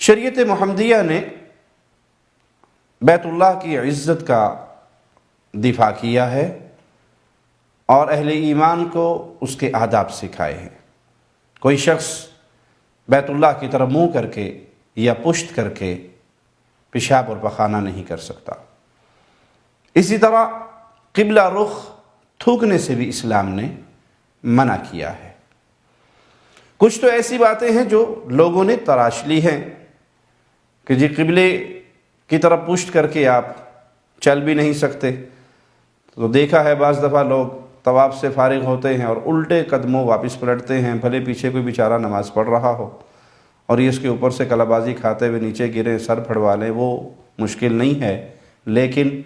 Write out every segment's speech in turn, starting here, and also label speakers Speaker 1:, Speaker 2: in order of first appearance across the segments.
Speaker 1: شریعت محمدیہ نے بیت اللہ کی عزت کا دفاع کیا ہے اور اہل ایمان کو اس کے آداب سکھائے ہیں۔ کوئی شخص بیت اللہ کی طرف منہ کر کے یا پشت کر کے پیشاب اور پخانہ نہیں کر سکتا۔ اسی طرح قبلہ رخ تھوکنے سے بھی اسلام نے منع کیا ہے۔ کچھ تو ایسی باتیں ہیں جو لوگوں نے تراش لی ہیں کہ جی قبلے کی طرف پشت کر کے آپ چل بھی نہیں سکتے، تو دیکھا ہے بعض دفعہ لوگ طواف سے فارغ ہوتے ہیں اور الٹے قدموں واپس پلٹتے ہیں، بھلے پیچھے کوئی بیچارہ نماز پڑھ رہا ہو اور یہ اس کے اوپر سے کلا بازی کھاتے ہوئے نیچے گریں، سر پھڑوا لیں۔ وہ مشکل نہیں ہے، لیکن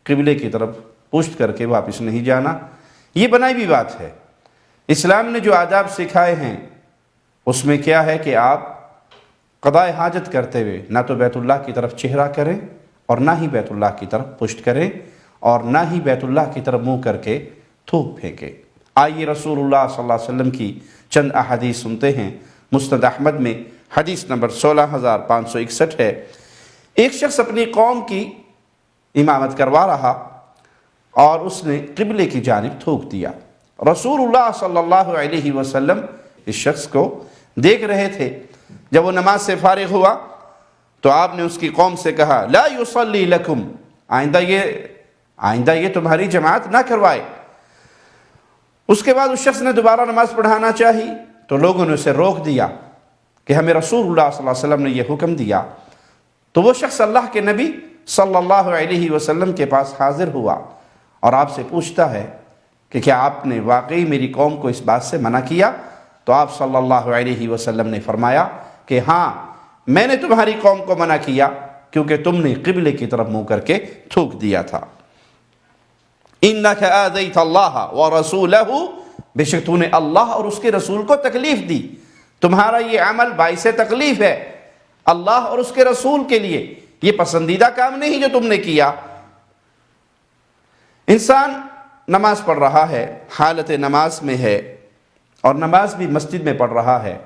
Speaker 1: قبلے کی طرف پشت کر کے واپس نہیں جانا یہ بنائی بھی بات ہے۔ اسلام نے جو آداب سکھائے ہیں اس میں کیا ہے کہ آپ قضاء حاجت کرتے ہوئے نہ تو بیت اللہ کی طرف چہرہ کریں اور نہ ہی بیت اللہ کی طرف پشت کریں اور نہ ہی بیت اللہ کی طرف منہ کر کے تھوک پھینکیں۔ آئیے رسول اللہ صلی اللہ علیہ وسلم کی چند احادیث سنتے ہیں۔ مسند احمد میں حدیث نمبر 16561 ہے۔ ایک شخص اپنی قوم کی امامت کروا رہا اور اس نے قبلے کی جانب تھوک دیا۔ رسول اللہ صلی اللہ علیہ وسلم اس شخص کو دیکھ رہے تھے۔ جب وہ نماز سے فارغ ہوا تو آپ نے اس کی قوم سے کہا لا یصلی لکم، آئندہ یہ تمہاری جماعت نہ کروائے۔ اس کے بعد اس شخص نے دوبارہ نماز پڑھانا چاہی تو لوگوں نے اسے روک دیا کہ ہمیں رسول اللہ صلی اللہ علیہ وسلم نے یہ حکم دیا۔ تو وہ شخص اللہ کے نبی صلی اللہ علیہ وسلم کے پاس حاضر ہوا اور آپ سے پوچھتا ہے کہ کیا آپ نے واقعی میری قوم کو اس بات سے منع کیا؟ تو آپ صلی اللہ علیہ وسلم نے فرمایا کہ ہاں، میں نے تمہاری قوم کو منع کیا کیونکہ تم نے قبلے کی طرف منہ کر کے تھوک دیا تھا۔ اِنَّكَ آذَيْتَ اللَّهَ وَرَسُولَهُ، بے شک تو نے اللہ اور اس کے رسول کو تکلیف دی، تمہارا یہ عمل باعث تکلیف ہے اللہ اور اس کے رسول کے لیے، یہ پسندیدہ کام نہیں جو تم نے کیا۔ انسان نماز پڑھ رہا ہے، حالت نماز میں ہے اور نماز بھی مسجد میں پڑھ رہا ہے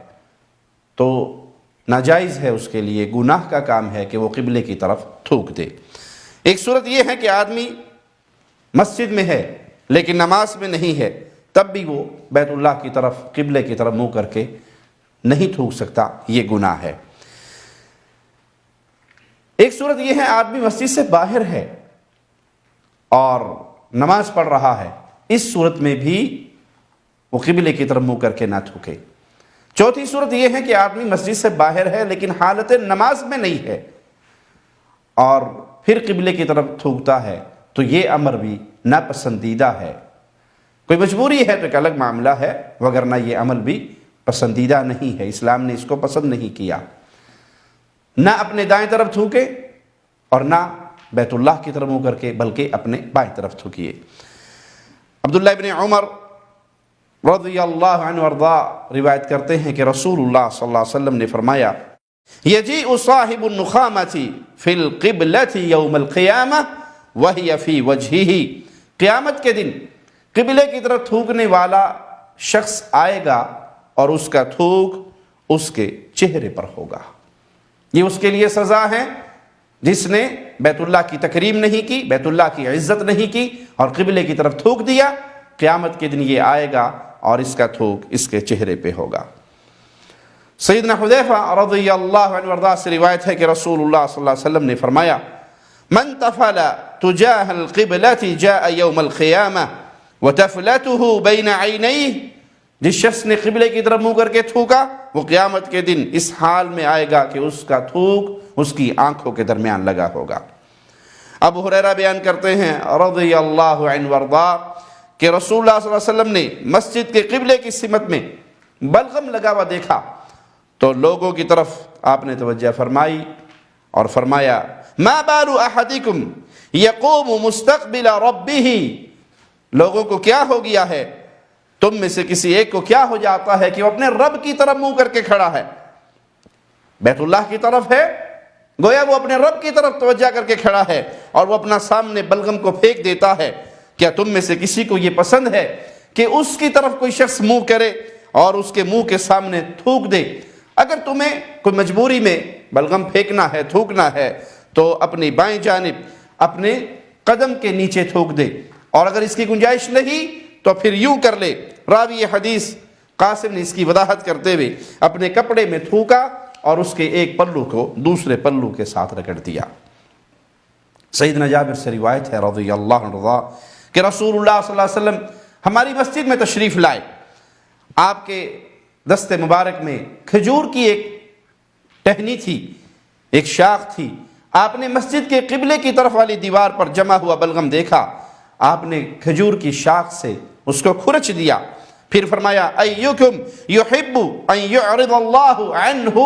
Speaker 1: تو ناجائز ہے اس کے لیے، گناہ کا کام ہے کہ وہ قبلے کی طرف تھوک دے۔ ایک صورت یہ ہے کہ آدمی مسجد میں ہے لیکن نماز میں نہیں ہے، تب بھی وہ بیت اللہ کی طرف قبلے کی طرف منہ کر کے نہیں تھوک سکتا، یہ گناہ ہے۔ ایک صورت یہ ہے آدمی مسجد سے باہر ہے اور نماز پڑھ رہا ہے، اس صورت میں بھی وہ قبلے کی طرف منہ کر کے نہ تھوکے۔ چوتھی صورت یہ ہے کہ آدمی مسجد سے باہر ہے لیکن حالت نماز میں نہیں ہے اور پھر قبلے کی طرف تھوکتا ہے تو یہ امر بھی ناپسندیدہ ہے۔ کوئی مجبوری ہے تو ایک الگ معاملہ ہے، وگرنہ یہ عمل بھی پسندیدہ نہیں ہے، اسلام نے اس کو پسند نہیں کیا۔ نہ اپنے دائیں طرف تھوکے اور نہ بیت اللہ کی طرف منہ کر کے، بلکہ اپنے بائیں طرف تھوکیے۔ عبداللہ ابن عمر رضی اللہ عنہ وارضا روایت کرتے ہیں کہ رسول اللہ صلی اللہ علیہ وسلم نے فرمایا یجیء صاحب النخامۃ فی القبلۃ یوم القیامہ وہی فی وجہہ، قیامت کے دن قبلے کی طرف تھوکنے والا شخص آئے گا اور اس کا تھوک اس کے چہرے پر ہوگا۔ یہ اس کے لیے سزا ہے جس نے بیت اللہ کی تکریم نہیں کی، بیت اللہ کی عزت نہیں کی اور قبلے کی طرف تھوک دیا۔ قیامت کے دن یہ آئے گا اور اس کا تھوک اس کے چہرے پہ ہوگا۔ سیدنا حذیفہ رضی اللہ عنہ وارضا سے روایت ہے کہ رسول اللہ صلی اللہ علیہ وسلم نے فرمایا من تفل تجاہ القبلۃ جاء یوم القیامہ وتفلته بین عینیہ، جس شخص نے قبلے کی طرف منہ کر کے تھوکا وہ قیامت کے دن اس حال میں آئے گا کہ اس کا تھوک اس کی آنکھوں کے درمیان لگا ہوگا۔ ابو ہریرہ بیان کرتے ہیں رضی اللہ عنہ وارضا کہ رسول اللہ صلی اللہ علیہ وسلم نے مسجد کے قبلے کی سمت میں بلغم لگا ہوا دیکھا تو لوگوں کی طرف آپ نے توجہ فرمائی اور فرمایا ما بال احدکم یقوم مستقبل ربہ، لوگوں کو کیا ہو گیا ہے، تم میں سے کسی ایک کو کیا ہو جاتا ہے کہ وہ اپنے رب کی طرف منہ کر کے کھڑا ہے، بیت اللہ کی طرف ہے، گویا وہ اپنے رب کی طرف توجہ کر کے کھڑا ہے اور وہ اپنا سامنے بلغم کو پھینک دیتا ہے۔ کیا تم میں سے کسی کو یہ پسند ہے کہ اس کی طرف کوئی شخص منہ کرے اور اس کے منہ کے سامنے تھوک دے؟ اگر تمہیں کوئی مجبوری میں بلغم پھینکنا ہے، تھوکنا ہے تو اپنی بائیں جانب اپنے قدم کے نیچے تھوک دے، اور اگر اس کی گنجائش نہیں تو پھر یوں کر لے۔ راوی حدیث قاسم نے اس کی وضاحت کرتے ہوئے اپنے کپڑے میں تھوکا اور اس کے ایک پلو کو دوسرے پلو کے ساتھ رگڑ دیا۔ سیدنا جابر سے روایت ہے رضی اللہ عنہ کہ رسول اللہ صلی اللہ علیہ وسلم ہماری مسجد میں تشریف لائے، آپ کے دست مبارک میں کھجور کی ایک ٹہنی تھی، ایک شاخ تھی۔ آپ نے مسجد کے قبلے کی طرف والی دیوار پر جمع ہوا بلغم دیکھا، آپ نے کھجور کی شاخ سے اس کو کھرچ دیا، پھر فرمایا ایکم یحب ان یعرض اللہ عنہ،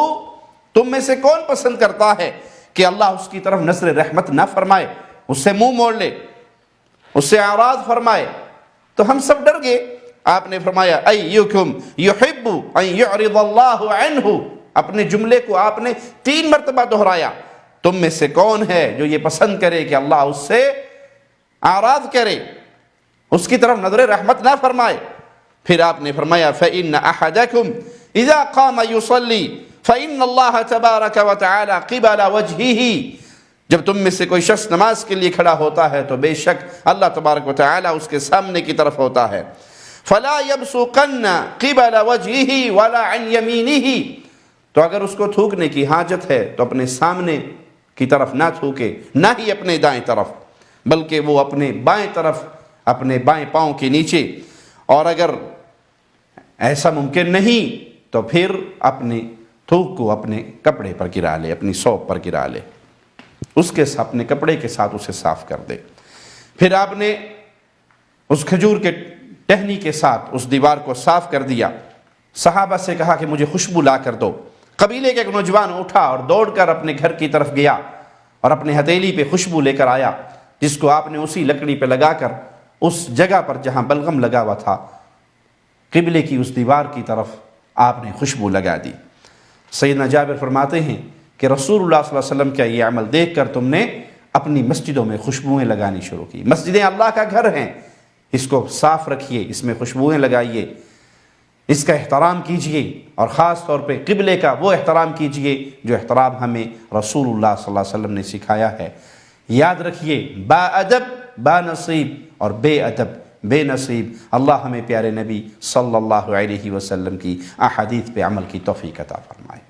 Speaker 1: تم میں سے کون پسند کرتا ہے کہ اللہ اس کی طرف نظر رحمت نہ فرمائے، اس سے منہ موڑ لے، اس سے اعراض فرمائے؟ تو ہم سب ڈر گئے۔ آپ نے فرمایا ایکم یحب ان یعرض اللہ عنہ، اپنے جملے کو آپ نے 3 مرتبہ دہرایا، تم میں سے کون ہے جو یہ پسند کرے کہ اللہ اس سے اعراض کرے، اس کی طرف نظر رحمت نہ فرمائے؟ پھر آپ نے فرمایا فإن أحدكم إذا قام يصلي فإن الله تبارك وتعالى قبل وجهه، جب تم میں سے کوئی شخص نماز کے لیے کھڑا ہوتا ہے تو بے شک اللہ تبارک و تعالی اس کے سامنے کی طرف ہوتا ہے۔ فلا يبصقن قبل وجهه ولا عن يمينه، تو اگر اس کو تھوکنے کی حاجت ہے تو اپنے سامنے کی طرف نہ تھوکے، نہ ہی اپنے دائیں طرف، بلکہ وہ اپنے بائیں طرف، اپنے بائیں پاؤں کے نیچے، اور اگر ایسا ممکن نہیں تو پھر اپنے تھوک کو اپنے کپڑے پر گرا لے، اپنی ثوب پر گرا لے، اس کے اپنے کپڑے کے ساتھ اسے صاف کر دے۔ پھر آپ نے اس کھجور کے ٹہنی کے ساتھ اس دیوار کو صاف کر دیا، صحابہ سے کہا کہ مجھے خوشبو لا کر دو۔ قبیلے کا ایک نوجوان اٹھا اور دوڑ کر اپنے گھر کی طرف گیا اور اپنے ہتھیلی پہ خوشبو لے کر آیا، جس کو آپ نے اسی لکڑی پہ لگا کر اس جگہ پر جہاں بلغم لگا ہوا تھا، قبلے کی اس دیوار کی طرف آپ نے خوشبو لگا دی۔ سیدنا جابر فرماتے ہیں کہ رسول اللہ صلی اللہ علیہ وسلم کا یہ عمل دیکھ کر تم نے اپنی مسجدوں میں خوشبوئیں لگانی شروع کی۔ مسجدیں اللہ کا گھر ہیں، اس کو صاف رکھیے، اس میں خوشبوئیں لگائیے، اس کا احترام کیجئے، اور خاص طور پہ قبلے کا وہ احترام کیجئے جو احترام ہمیں رسول اللہ صلی اللہ علیہ وسلم نے سکھایا ہے۔ یاد رکھیے، با ادب با نصیب اور بے ادب بے نصیب۔ اللہ ہمیں پیارے نبی صلی اللہ علیہ وسلم کی احادیث پہ عمل کی توفیق عطا فرمائے۔